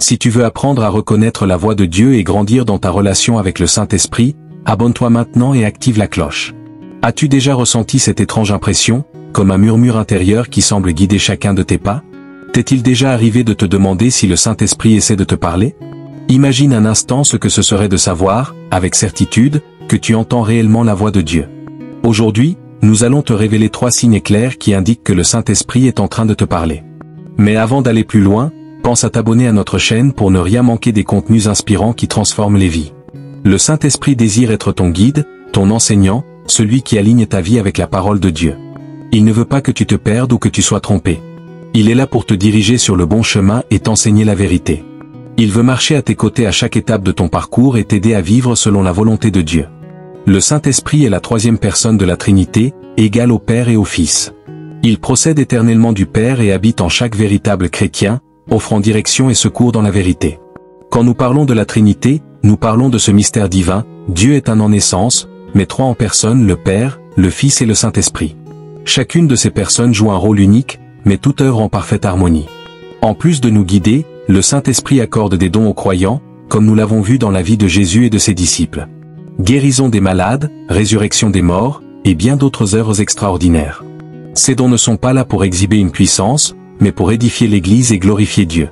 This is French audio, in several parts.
Si tu veux apprendre à reconnaître la voix de Dieu et grandir dans ta relation avec le Saint-Esprit, abonne-toi maintenant et active la cloche. As-tu déjà ressenti cette étrange impression, comme un murmure intérieur qui semble guider chacun de tes pas? T'est-il déjà arrivé de te demander si le Saint-Esprit essaie de te parler? Imagine un instant ce que ce serait de savoir, avec certitude, que tu entends réellement la voix de Dieu. Aujourd'hui, nous allons te révéler 3 signes clairs qui indiquent que le Saint-Esprit est en train de te parler. Mais avant d'aller plus loin, pense à t'abonner à notre chaîne pour ne rien manquer des contenus inspirants qui transforment les vies. Le Saint-Esprit désire être ton guide, ton enseignant, celui qui aligne ta vie avec la parole de Dieu. Il ne veut pas que tu te perdes ou que tu sois trompé. Il est là pour te diriger sur le bon chemin et t'enseigner la vérité. Il veut marcher à tes côtés à chaque étape de ton parcours et t'aider à vivre selon la volonté de Dieu. Le Saint-Esprit est la 3e personne de la Trinité, égale au Père et au Fils. Il procède éternellement du Père et habite en chaque véritable chrétien, offrant direction et secours dans la vérité. Quand nous parlons de la Trinité, nous parlons de ce mystère divin. Dieu est un en essence, mais 3 en personne, le Père, le Fils et le Saint-Esprit. Chacune de ces personnes joue un rôle unique, mais toute œuvre en parfaite harmonie. En plus de nous guider, le Saint-Esprit accorde des dons aux croyants, comme nous l'avons vu dans la vie de Jésus et de ses disciples. Guérison des malades, résurrection des morts, et bien d'autres œuvres extraordinaires. Ces dons ne sont pas là pour exhiber une puissance, mais pour édifier l'Église et glorifier Dieu.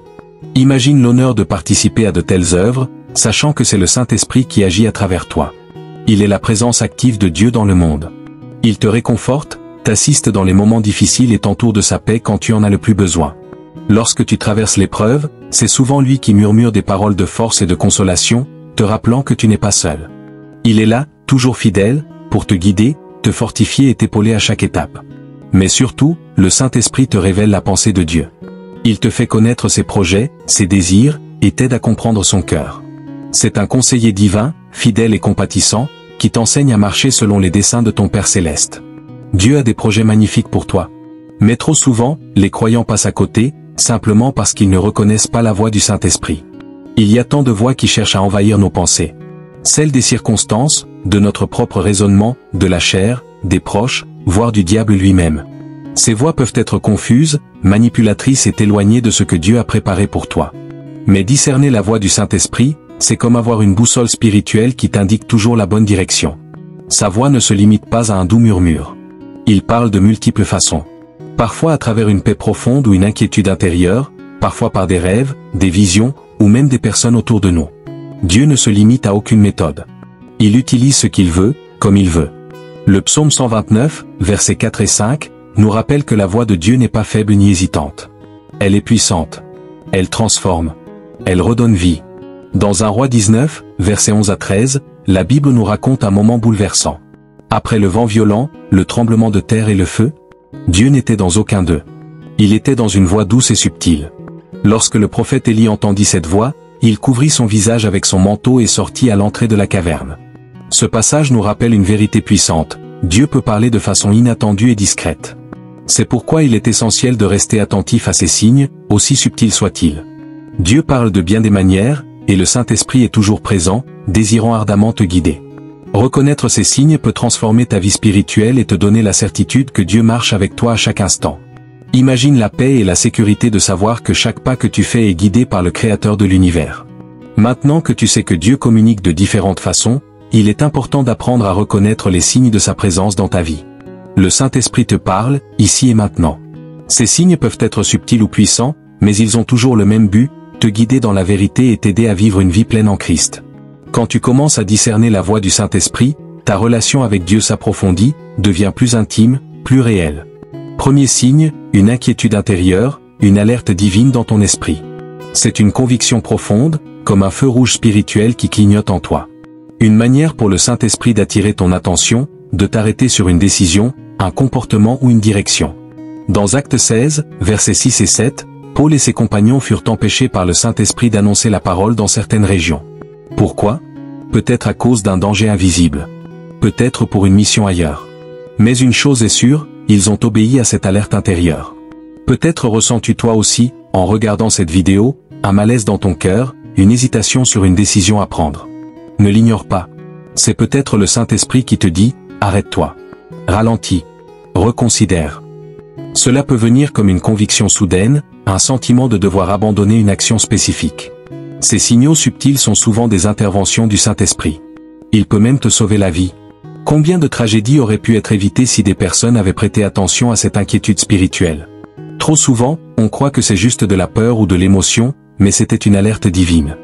Imagine l'honneur de participer à de telles œuvres, sachant que c'est le Saint-Esprit qui agit à travers toi. Il est la présence active de Dieu dans le monde. Il te réconforte, t'assiste dans les moments difficiles et t'entoure de sa paix quand tu en as le plus besoin. Lorsque tu traverses l'épreuve, c'est souvent lui qui murmure des paroles de force et de consolation, te rappelant que tu n'es pas seul. Il est là, toujours fidèle, pour te guider, te fortifier et t'épauler à chaque étape. Mais surtout, le Saint-Esprit te révèle la pensée de Dieu. Il te fait connaître ses projets, ses désirs, et t'aide à comprendre son cœur. C'est un conseiller divin, fidèle et compatissant, qui t'enseigne à marcher selon les desseins de ton Père Céleste. Dieu a des projets magnifiques pour toi. Mais trop souvent, les croyants passent à côté, simplement parce qu'ils ne reconnaissent pas la voix du Saint-Esprit. Il y a tant de voix qui cherchent à envahir nos pensées. Celles des circonstances, de notre propre raisonnement, de la chair, des proches, voire du diable lui-même. Ces voix peuvent être confuses, manipulatrices et t'éloigner de ce que Dieu a préparé pour toi. Mais discerner la voix du Saint-Esprit, c'est comme avoir une boussole spirituelle qui t'indique toujours la bonne direction. Sa voix ne se limite pas à un doux murmure. Il parle de multiples façons. Parfois à travers une paix profonde ou une inquiétude intérieure, parfois par des rêves, des visions, ou même des personnes autour de nous. Dieu ne se limite à aucune méthode. Il utilise ce qu'il veut, comme il veut. Le psaume 129, versets 4 et 5, nous rappelle que la voix de Dieu n'est pas faible ni hésitante. Elle est puissante. Elle transforme. Elle redonne vie. Dans 1 Roi 19, versets 11 à 13, la Bible nous raconte un moment bouleversant. Après le vent violent, le tremblement de terre et le feu, Dieu n'était dans aucun d'eux. Il était dans une voix douce et subtile. Lorsque le prophète Élie entendit cette voix, il couvrit son visage avec son manteau et sortit à l'entrée de la caverne. Ce passage nous rappelle une vérité puissante. Dieu peut parler de façon inattendue et discrète. C'est pourquoi il est essentiel de rester attentif à ces signes, aussi subtils soient-ils. Dieu parle de bien des manières, et le Saint-Esprit est toujours présent, désirant ardemment te guider. Reconnaître ces signes peut transformer ta vie spirituelle et te donner la certitude que Dieu marche avec toi à chaque instant. Imagine la paix et la sécurité de savoir que chaque pas que tu fais est guidé par le Créateur de l'univers. Maintenant que tu sais que Dieu communique de différentes façons, il est important d'apprendre à reconnaître les signes de sa présence dans ta vie. Le Saint-Esprit te parle, ici et maintenant. Ces signes peuvent être subtils ou puissants, mais ils ont toujours le même but, te guider dans la vérité et t'aider à vivre une vie pleine en Christ. Quand tu commences à discerner la voix du Saint-Esprit, ta relation avec Dieu s'approfondit, devient plus intime, plus réelle. Premier signe, une inquiétude intérieure, une alerte divine dans ton esprit. C'est une conviction profonde, comme un feu rouge spirituel qui clignote en toi. Une manière pour le Saint-Esprit d'attirer ton attention, de t'arrêter sur une décision, un comportement ou une direction. Dans Actes 16, versets 6 et 7, Paul et ses compagnons furent empêchés par le Saint-Esprit d'annoncer la parole dans certaines régions. Pourquoi? Peut-être à cause d'un danger invisible. Peut-être pour une mission ailleurs. Mais une chose est sûre, ils ont obéi à cette alerte intérieure. Peut-être ressens-tu toi aussi, en regardant cette vidéo, un malaise dans ton cœur, une hésitation sur une décision à prendre. Ne l'ignore pas. C'est peut-être le Saint-Esprit qui te dit, arrête-toi. Ralentis. Reconsidère. Cela peut venir comme une conviction soudaine, un sentiment de devoir abandonner une action spécifique. Ces signaux subtils sont souvent des interventions du Saint-Esprit. Il peut même te sauver la vie. Combien de tragédies auraient pu être évitées si des personnes avaient prêté attention à cette inquiétude spirituelle? Trop souvent, on croit que c'est juste de la peur ou de l'émotion, mais c'était une alerte divine.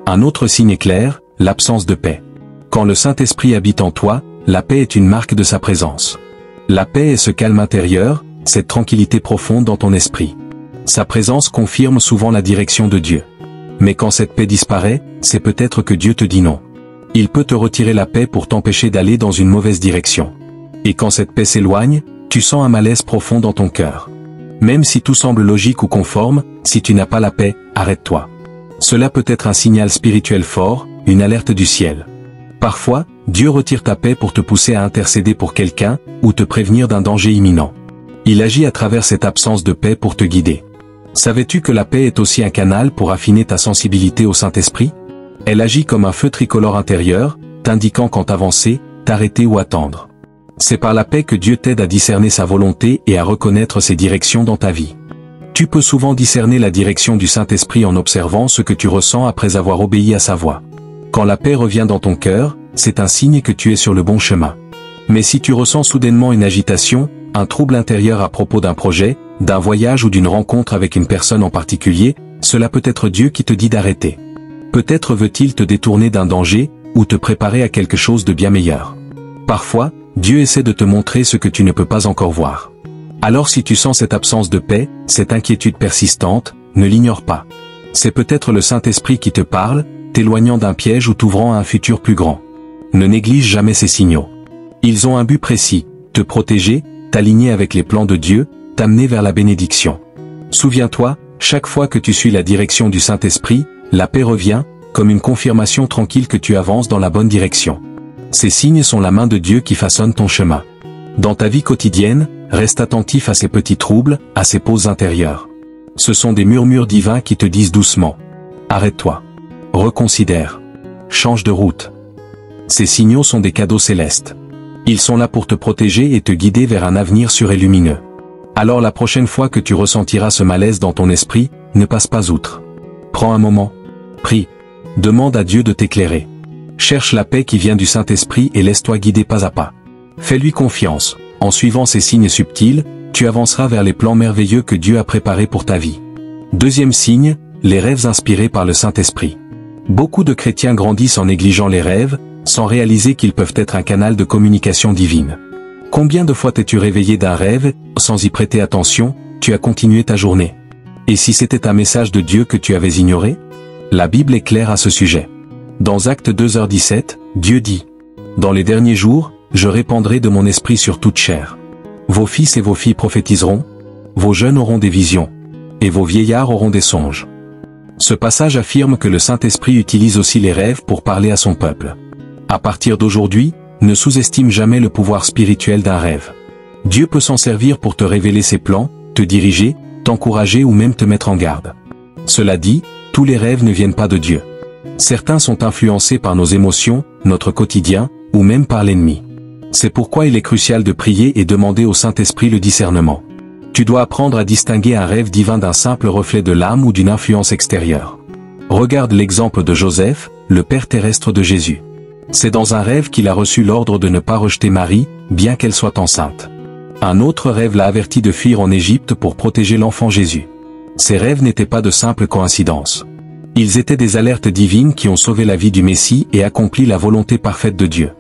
Un autre signe est clair, l'absence de paix. Quand le Saint-Esprit habite en toi, la paix est une marque de sa présence. La paix est ce calme intérieur, cette tranquillité profonde dans ton esprit. Sa présence confirme souvent la direction de Dieu. Mais quand cette paix disparaît, c'est peut-être que Dieu te dit non. Il peut te retirer la paix pour t'empêcher d'aller dans une mauvaise direction. Et quand cette paix s'éloigne, tu sens un malaise profond dans ton cœur. Même si tout semble logique ou conforme, si tu n'as pas la paix, arrête-toi. Cela peut être un signal spirituel fort, une alerte du ciel. Parfois, Dieu retire ta paix pour te pousser à intercéder pour quelqu'un, ou te prévenir d'un danger imminent. Il agit à travers cette absence de paix pour te guider. Savais-tu que la paix est aussi un canal pour affiner ta sensibilité au Saint-Esprit? Elle agit comme un feu tricolore intérieur, t'indiquant quand avancer, t'arrêter ou attendre. C'est par la paix que Dieu t'aide à discerner sa volonté et à reconnaître ses directions dans ta vie. Tu peux souvent discerner la direction du Saint-Esprit en observant ce que tu ressens après avoir obéi à sa voix. Quand la paix revient dans ton cœur, c'est un signe que tu es sur le bon chemin. Mais si tu ressens soudainement une agitation, un trouble intérieur à propos d'un projet, d'un voyage ou d'une rencontre avec une personne en particulier, cela peut être Dieu qui te dit d'arrêter. Peut-être veut-il te détourner d'un danger, ou te préparer à quelque chose de bien meilleur. Parfois, Dieu essaie de te montrer ce que tu ne peux pas encore voir. Alors si tu sens cette absence de paix, cette inquiétude persistante, ne l'ignore pas. C'est peut-être le Saint-Esprit qui te parle, t'éloignant d'un piège ou t'ouvrant à un futur plus grand. Ne néglige jamais ces signaux. Ils ont un but précis, te protéger, t'aligner avec les plans de Dieu, t'amener vers la bénédiction. Souviens-toi, chaque fois que tu suis la direction du Saint-Esprit, la paix revient, comme une confirmation tranquille que tu avances dans la bonne direction. Ces signes sont la main de Dieu qui façonne ton chemin. Dans ta vie quotidienne, reste attentif à ces petits troubles, à ces pauses intérieures. Ce sont des murmures divins qui te disent doucement. Arrête-toi. Reconsidère. Change de route. Ces signaux sont des cadeaux célestes. Ils sont là pour te protéger et te guider vers un avenir sûr et lumineux. Alors la prochaine fois que tu ressentiras ce malaise dans ton esprit, ne passe pas outre. Prends un moment. Prie. Demande à Dieu de t'éclairer. Cherche la paix qui vient du Saint-Esprit et laisse-toi guider pas à pas. Fais-lui confiance. En suivant ces signes subtils, tu avanceras vers les plans merveilleux que Dieu a préparés pour ta vie. Deuxième signe, les rêves inspirés par le Saint-Esprit. Beaucoup de chrétiens grandissent en négligeant les rêves, sans réaliser qu'ils peuvent être un canal de communication divine. Combien de fois t'es-tu réveillé d'un rêve, sans y prêter attention, tu as continué ta journée? Et si c'était un message de Dieu que tu avais ignoré? La Bible est claire à ce sujet. Dans Actes 2h17, Dieu dit « Dans les derniers jours, je répandrai de mon esprit sur toute chair. Vos fils et vos filles prophétiseront, vos jeunes auront des visions, et vos vieillards auront des songes. » Ce passage affirme que le Saint-Esprit utilise aussi les rêves pour parler à son peuple. À partir d'aujourd'hui, ne sous-estime jamais le pouvoir spirituel d'un rêve. Dieu peut s'en servir pour te révéler ses plans, te diriger, t'encourager ou même te mettre en garde. Cela dit, tous les rêves ne viennent pas de Dieu. Certains sont influencés par nos émotions, notre quotidien, ou même par l'ennemi. C'est pourquoi il est crucial de prier et demander au Saint-Esprit le discernement. Tu dois apprendre à distinguer un rêve divin d'un simple reflet de l'âme ou d'une influence extérieure. Regarde l'exemple de Joseph, le père terrestre de Jésus. C'est dans un rêve qu'il a reçu l'ordre de ne pas rejeter Marie, bien qu'elle soit enceinte. Un autre rêve l'a averti de fuir en Égypte pour protéger l'enfant Jésus. Ces rêves n'étaient pas de simples coïncidences. Ils étaient des alertes divines qui ont sauvé la vie du Messie et accompli la volonté parfaite de Dieu.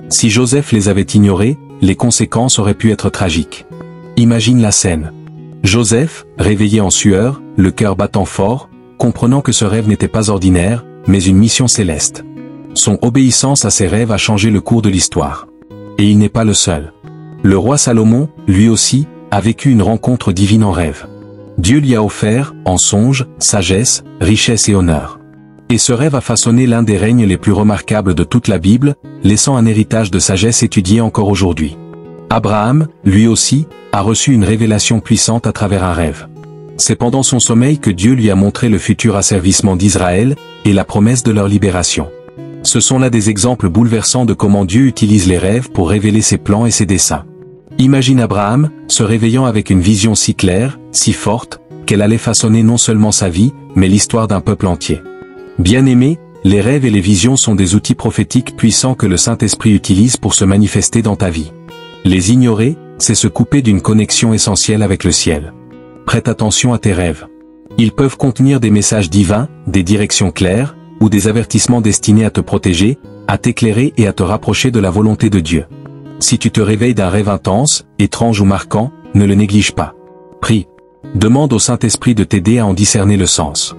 Si Joseph les avait ignorés, les conséquences auraient pu être tragiques. Imagine la scène. Joseph, réveillé en sueur, le cœur battant fort, comprenant que ce rêve n'était pas ordinaire, mais une mission céleste. Son obéissance à ses rêves a changé le cours de l'histoire. Et il n'est pas le seul. Le roi Salomon, lui aussi, a vécu une rencontre divine en rêve. Dieu lui a offert, en songe, sagesse, richesse et honneur. Et ce rêve a façonné l'un des règnes les plus remarquables de toute la Bible, laissant un héritage de sagesse étudié encore aujourd'hui. Abraham, lui aussi, a reçu une révélation puissante à travers un rêve. C'est pendant son sommeil que Dieu lui a montré le futur asservissement d'Israël, et la promesse de leur libération. Ce sont là des exemples bouleversants de comment Dieu utilise les rêves pour révéler ses plans et ses desseins. Imagine Abraham, se réveillant avec une vision si claire, si forte, qu'elle allait façonner non seulement sa vie, mais l'histoire d'un peuple entier. Bien-aimé, les rêves et les visions sont des outils prophétiques puissants que le Saint-Esprit utilise pour se manifester dans ta vie. Les ignorer, c'est se couper d'une connexion essentielle avec le ciel. Prête attention à tes rêves. Ils peuvent contenir des messages divins, des directions claires, ou des avertissements destinés à te protéger, à t'éclairer et à te rapprocher de la volonté de Dieu. Si tu te réveilles d'un rêve intense, étrange ou marquant, ne le néglige pas. Prie. Demande au Saint-Esprit de t'aider à en discerner le sens.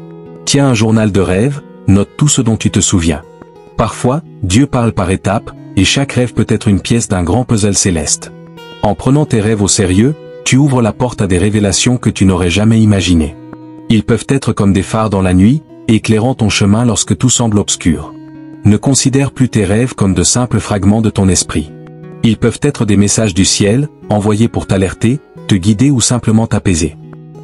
Tiens un journal de rêves, note tout ce dont tu te souviens. Parfois, Dieu parle par étapes, et chaque rêve peut être une pièce d'un grand puzzle céleste. En prenant tes rêves au sérieux, tu ouvres la porte à des révélations que tu n'aurais jamais imaginées. Ils peuvent être comme des phares dans la nuit, éclairant ton chemin lorsque tout semble obscur. Ne considère plus tes rêves comme de simples fragments de ton esprit. Ils peuvent être des messages du ciel, envoyés pour t'alerter, te guider ou simplement t'apaiser.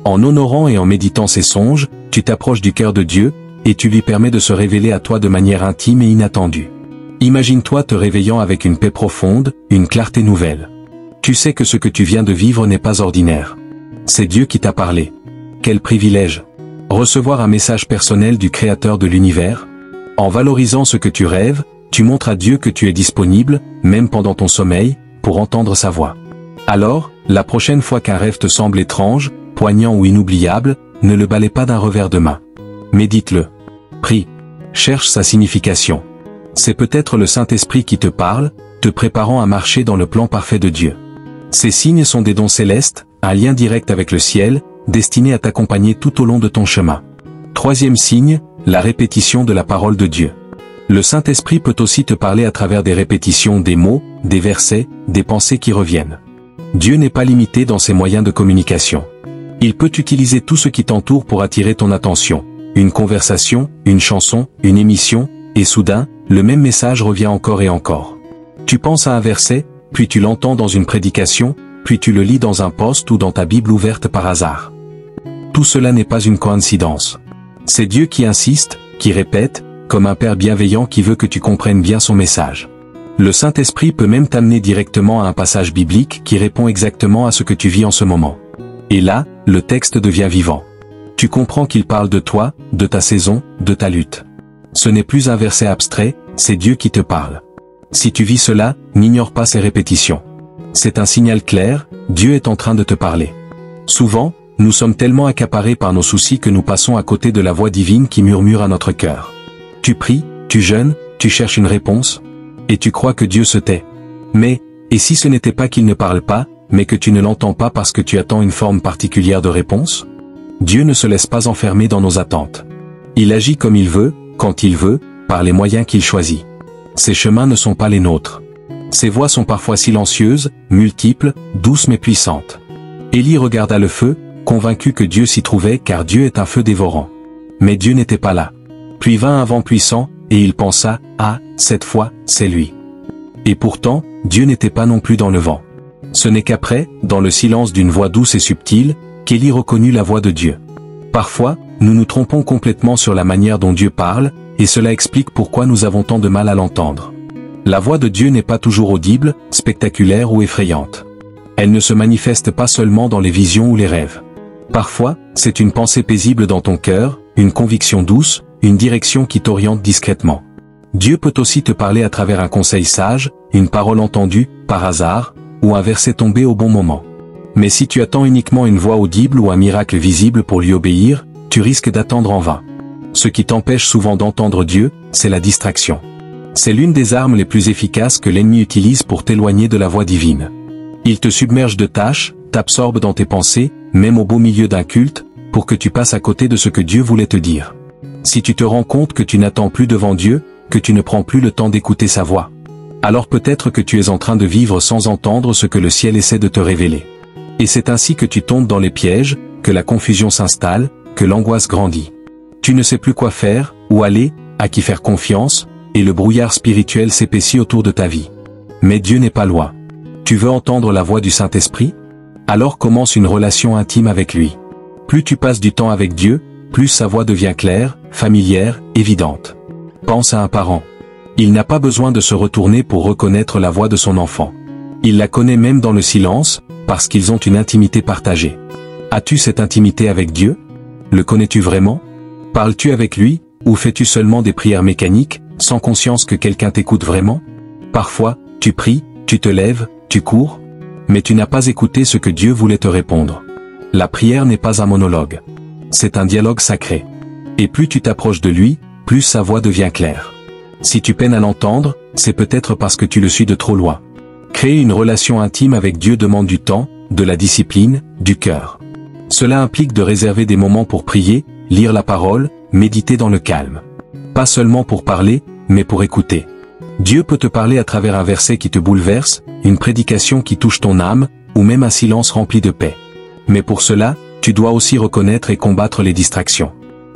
En honorant et en méditant ces songes, tu t'approches du cœur de Dieu, et tu lui permets de se révéler à toi de manière intime et inattendue. Imagine-toi te réveillant avec une paix profonde, une clarté nouvelle. Tu sais que ce que tu viens de vivre n'est pas ordinaire. C'est Dieu qui t'a parlé. Quel privilège! Recevoir un message personnel du Créateur de l'univers. En valorisant ce que tu rêves, tu montres à Dieu que tu es disponible, même pendant ton sommeil, pour entendre sa voix. Alors, la prochaine fois qu'un rêve te semble étrange, poignant ou inoubliable, ne le balaie pas d'un revers de main. Médite-le. Prie. Cherche sa signification. C'est peut-être le Saint-Esprit qui te parle, te préparant à marcher dans le plan parfait de Dieu. Ces signes sont des dons célestes, un lien direct avec le ciel, destinés à t'accompagner tout au long de ton chemin. Troisième signe, la répétition de la parole de Dieu. Le Saint-Esprit peut aussi te parler à travers des répétitions des mots, des versets, des pensées qui reviennent. Dieu n'est pas limité dans ses moyens de communication. Il peut utiliser tout ce qui t'entoure pour attirer ton attention. Une conversation, une chanson, une émission, et soudain, le même message revient encore et encore. Tu penses à un verset, puis tu l'entends dans une prédication, puis tu le lis dans un post ou dans ta Bible ouverte par hasard. Tout cela n'est pas une coïncidence. C'est Dieu qui insiste, qui répète, comme un père bienveillant qui veut que tu comprennes bien son message. Le Saint-Esprit peut même t'amener directement à un passage biblique qui répond exactement à ce que tu vis en ce moment. Et là, le texte devient vivant. Tu comprends qu'il parle de toi, de ta saison, de ta lutte. Ce n'est plus un verset abstrait, c'est Dieu qui te parle. Si tu vis cela, n'ignore pas ces répétitions. C'est un signal clair, Dieu est en train de te parler. Souvent, nous sommes tellement accaparés par nos soucis que nous passons à côté de la voix divine qui murmure à notre cœur. Tu pries, tu jeûnes, tu cherches une réponse, et tu crois que Dieu se tait. Mais, et si ce n'était pas qu'il ne parle pas, mais que tu ne l'entends pas parce que tu attends une forme particulière de réponse? Dieu ne se laisse pas enfermer dans nos attentes. Il agit comme il veut, quand il veut, par les moyens qu'il choisit. Ses chemins ne sont pas les nôtres. Ses voix sont parfois silencieuses, multiples, douces mais puissantes. Élie regarda le feu, convaincu que Dieu s'y trouvait car Dieu est un feu dévorant. Mais Dieu n'était pas là. Puis vint un vent puissant, et il pensa, « Ah, cette fois, c'est lui. » Et pourtant, Dieu n'était pas non plus dans le vent. Ce n'est qu'après, dans le silence d'une voix douce et subtile, qu'Élie reconnut la voix de Dieu. Parfois, nous nous trompons complètement sur la manière dont Dieu parle, et cela explique pourquoi nous avons tant de mal à l'entendre. La voix de Dieu n'est pas toujours audible, spectaculaire ou effrayante. Elle ne se manifeste pas seulement dans les visions ou les rêves. Parfois, c'est une pensée paisible dans ton cœur, une conviction douce, une direction qui t'oriente discrètement. Dieu peut aussi te parler à travers un conseil sage, une parole entendue, par hasard, ou un verset tombé au bon moment. Mais si tu attends uniquement une voix audible ou un miracle visible pour lui obéir, tu risques d'attendre en vain. Ce qui t'empêche souvent d'entendre Dieu, c'est la distraction. C'est l'une des armes les plus efficaces que l'ennemi utilise pour t'éloigner de la voix divine. Il te submerge de tâches, t'absorbe dans tes pensées, même au beau milieu d'un culte, pour que tu passes à côté de ce que Dieu voulait te dire. Si tu te rends compte que tu n'attends plus devant Dieu, que tu ne prends plus le temps d'écouter sa voix, alors peut-être que tu es en train de vivre sans entendre ce que le ciel essaie de te révéler. Et c'est ainsi que tu tombes dans les pièges, que la confusion s'installe, que l'angoisse grandit. Tu ne sais plus quoi faire, où aller, à qui faire confiance, et le brouillard spirituel s'épaissit autour de ta vie. Mais Dieu n'est pas loin. Tu veux entendre la voix du Saint-Esprit? Alors commence une relation intime avec lui. Plus tu passes du temps avec Dieu, plus sa voix devient claire, familière, évidente. Pense à un parent. Il n'a pas besoin de se retourner pour reconnaître la voix de son enfant. Il la connaît même dans le silence, parce qu'ils ont une intimité partagée. As-tu cette intimité avec Dieu? Le connais-tu vraiment? Parles-tu avec lui, Ou fais-tu seulement des prières mécaniques, sans conscience que quelqu'un t'écoute vraiment? Parfois, tu pries, tu te lèves, tu cours, mais tu n'as pas écouté ce que Dieu voulait te répondre. La prière n'est pas un monologue. C'est un dialogue sacré. Et plus tu t'approches de lui, plus sa voix devient claire. Si tu peines à l'entendre, c'est peut-être parce que tu le suis de trop loin. Créer une relation intime avec Dieu demande du temps, de la discipline, du cœur. Cela implique de réserver des moments pour prier, lire la parole, méditer dans le calme. Pas seulement pour parler, mais pour écouter. Dieu peut te parler à travers un verset qui te bouleverse, une prédication qui touche ton âme, ou même un silence rempli de paix. Mais pour cela, tu dois aussi reconnaître et combattre les distractions.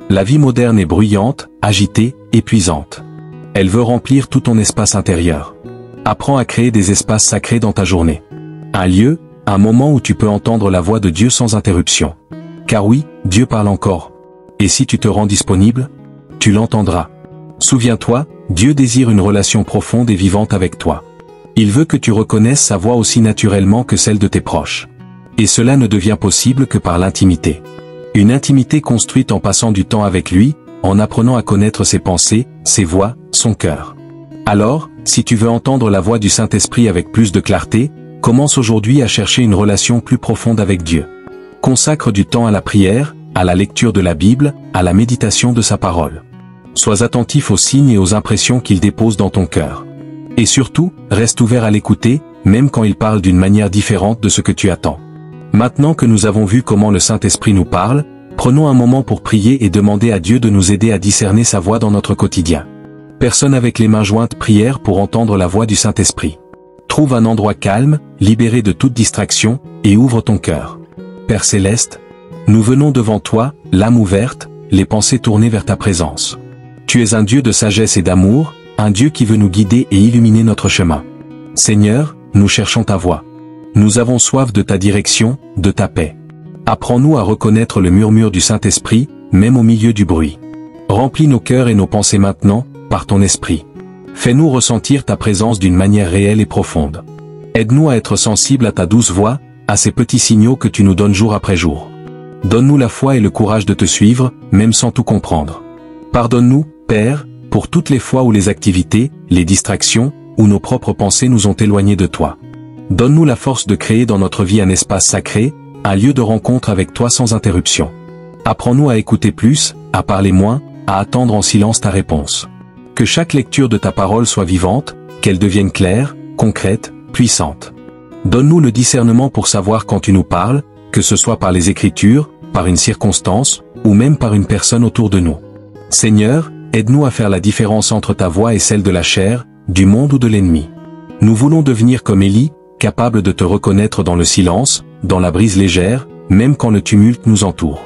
La vie moderne est bruyante, agitée, épuisante. Elle veut remplir tout ton espace intérieur. Apprends à créer des espaces sacrés dans ta journée. Un lieu, un moment où tu peux entendre la voix de Dieu sans interruption. Car oui, Dieu parle encore. Et si tu te rends disponible, tu l'entendras. Souviens-toi, Dieu désire une relation profonde et vivante avec toi. Il veut que tu reconnaisses sa voix aussi naturellement que celle de tes proches. Et cela ne devient possible que par l'intimité. Une intimité construite en passant du temps avec lui, en apprenant à connaître ses pensées, ses voix, son cœur. Alors, si tu veux entendre la voix du Saint-Esprit avec plus de clarté, commence aujourd'hui à chercher une relation plus profonde avec Dieu. Consacre du temps à la prière, à la lecture de la Bible, à la méditation de sa parole. Sois attentif aux signes et aux impressions qu'il dépose dans ton cœur. Et surtout, reste ouvert à l'écouter, même quand il parle d'une manière différente de ce que tu attends. Maintenant que nous avons vu comment le Saint-Esprit nous parle, prenons un moment pour prier et demander à Dieu de nous aider à discerner sa voix dans notre quotidien. Personne avec les mains jointes prière pour entendre la voix du Saint-Esprit. Trouve un endroit calme, libéré de toute distraction, et ouvre ton cœur. Père Céleste, nous venons devant toi, l'âme ouverte, les pensées tournées vers ta présence. Tu es un Dieu de sagesse et d'amour, un Dieu qui veut nous guider et illuminer notre chemin. Seigneur, nous cherchons ta voix. Nous avons soif de ta direction, de ta paix. Apprends-nous à reconnaître le murmure du Saint-Esprit, même au milieu du bruit. Remplis nos cœurs et nos pensées maintenant, par ton esprit. Fais-nous ressentir ta présence d'une manière réelle et profonde. Aide-nous à être sensibles à ta douce voix, à ces petits signaux que tu nous donnes jour après jour. Donne-nous la foi et le courage de te suivre, même sans tout comprendre. Pardonne-nous, Père, pour toutes les fois où les activités, les distractions, ou nos propres pensées nous ont éloignés de toi. Donne-nous la force de créer dans notre vie un espace sacré, un lieu de rencontre avec toi sans interruption. Apprends-nous à écouter plus, à parler moins, à attendre en silence ta réponse. Que chaque lecture de ta parole soit vivante, qu'elle devienne claire, concrète, puissante. Donne-nous le discernement pour savoir quand tu nous parles, que ce soit par les Écritures, par une circonstance, ou même par une personne autour de nous. Seigneur, aide-nous à faire la différence entre ta voix et celle de la chair, du monde ou de l'ennemi. Nous voulons devenir comme Élie, capables de te reconnaître dans le silence, dans la brise légère, même quand le tumulte nous entoure.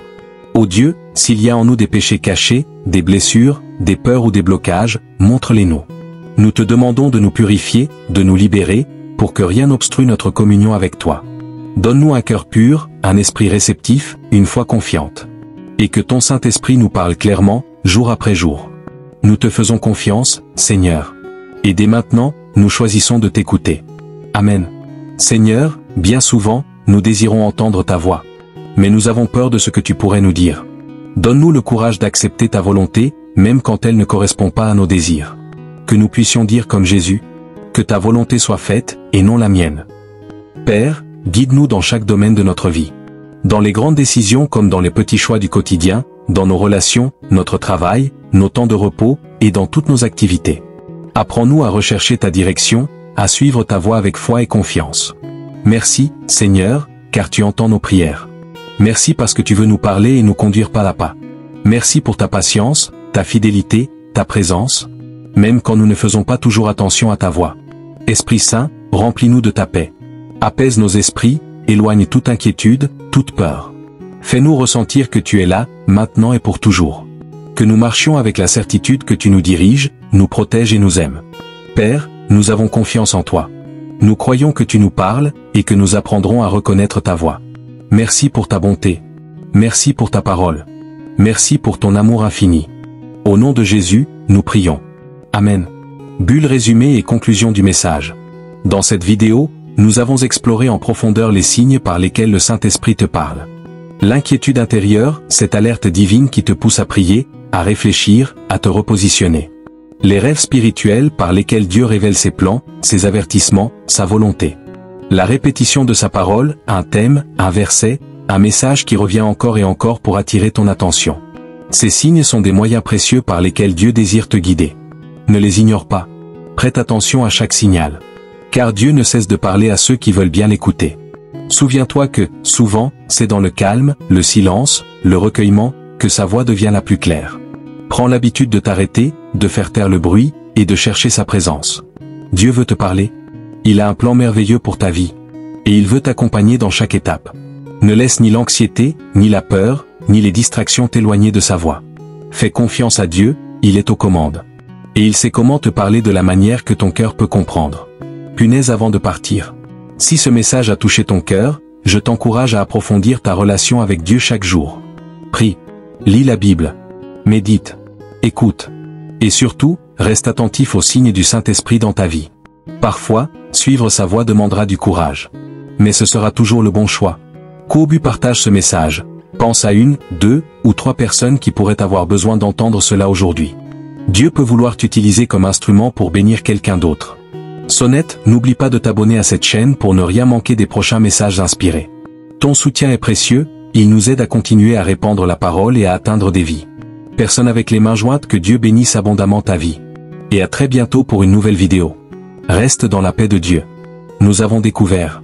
Ô Dieu, s'il y a en nous des péchés cachés, des blessures, des peurs ou des blocages, montre-les-nous. Nous te demandons de nous purifier, de nous libérer, pour que rien n'obstrue notre communion avec toi. Donne-nous un cœur pur, un esprit réceptif, une foi confiante. Et que ton Saint-Esprit nous parle clairement, jour après jour. Nous te faisons confiance, Seigneur. Et dès maintenant, nous choisissons de t'écouter. Amen. Seigneur, bien souvent, nous désirons entendre ta voix. Mais nous avons peur de ce que tu pourrais nous dire. Donne-nous le courage d'accepter ta volonté, même quand elle ne correspond pas à nos désirs. Que nous puissions dire comme Jésus, que ta volonté soit faite, et non la mienne. Père, guide-nous dans chaque domaine de notre vie. Dans les grandes décisions comme dans les petits choix du quotidien, dans nos relations, notre travail, nos temps de repos, et dans toutes nos activités. Apprends-nous à rechercher ta direction, à suivre ta voie avec foi et confiance. Merci, Seigneur, car tu entends nos prières. Merci parce que tu veux nous parler et nous conduire pas à pas. Merci pour ta patience, ta fidélité, ta présence, même quand nous ne faisons pas toujours attention à ta voix. Esprit Saint, remplis-nous de ta paix. Apaise nos esprits, éloigne toute inquiétude, toute peur. Fais-nous ressentir que tu es là, maintenant et pour toujours. Que nous marchions avec la certitude que tu nous diriges, nous protèges et nous aimes. Père, nous avons confiance en toi. Nous croyons que tu nous parles, et que nous apprendrons à reconnaître ta voix. Merci pour ta bonté. Merci pour ta parole. Merci pour ton amour infini. Au nom de Jésus, nous prions. Amen. Bulle résumé et conclusion du message. Dans cette vidéo, nous avons exploré en profondeur les signes par lesquels le Saint-Esprit te parle. L'inquiétude intérieure, cette alerte divine qui te pousse à prier, à réfléchir, à te repositionner. Les rêves spirituels par lesquels Dieu révèle ses plans, ses avertissements, sa volonté. La répétition de sa parole, un thème, un verset, un message qui revient encore et encore pour attirer ton attention. Ces signes sont des moyens précieux par lesquels Dieu désire te guider. Ne les ignore pas. Prête attention à chaque signal. Car Dieu ne cesse de parler à ceux qui veulent bien l'écouter. Souviens-toi que, souvent, c'est dans le calme, le silence, le recueillement, que sa voix devient la plus claire. Prends l'habitude de t'arrêter, de faire taire le bruit, et de chercher sa présence. Dieu veut te parler. Il a un plan merveilleux pour ta vie. Et il veut t'accompagner dans chaque étape. Ne laisse ni l'anxiété, ni la peur, ni les distractions t'éloigner de sa voix. Fais confiance à Dieu, il est aux commandes. Et il sait comment te parler de la manière que ton cœur peut comprendre. Punaise avant de partir. Si ce message a touché ton cœur, je t'encourage à approfondir ta relation avec Dieu chaque jour. Prie. Lis la Bible. Médite. Écoute. Et surtout, reste attentif aux signes du Saint-Esprit dans ta vie. Parfois, suivre sa voix demandera du courage. Mais ce sera toujours le bon choix. Kobu partage ce message. Pense à 1, 2 ou 3 personnes qui pourraient avoir besoin d'entendre cela aujourd'hui. Dieu peut vouloir t'utiliser comme instrument pour bénir quelqu'un d'autre. Sonnette, n'oublie pas de t'abonner à cette chaîne pour ne rien manquer des prochains messages inspirés. Ton soutien est précieux, il nous aide à continuer à répandre la parole et à atteindre des vies. Personne avec les mains jointes, que Dieu bénisse abondamment ta vie. Et à très bientôt pour une nouvelle vidéo. Reste dans la paix de Dieu. Nous avons découvert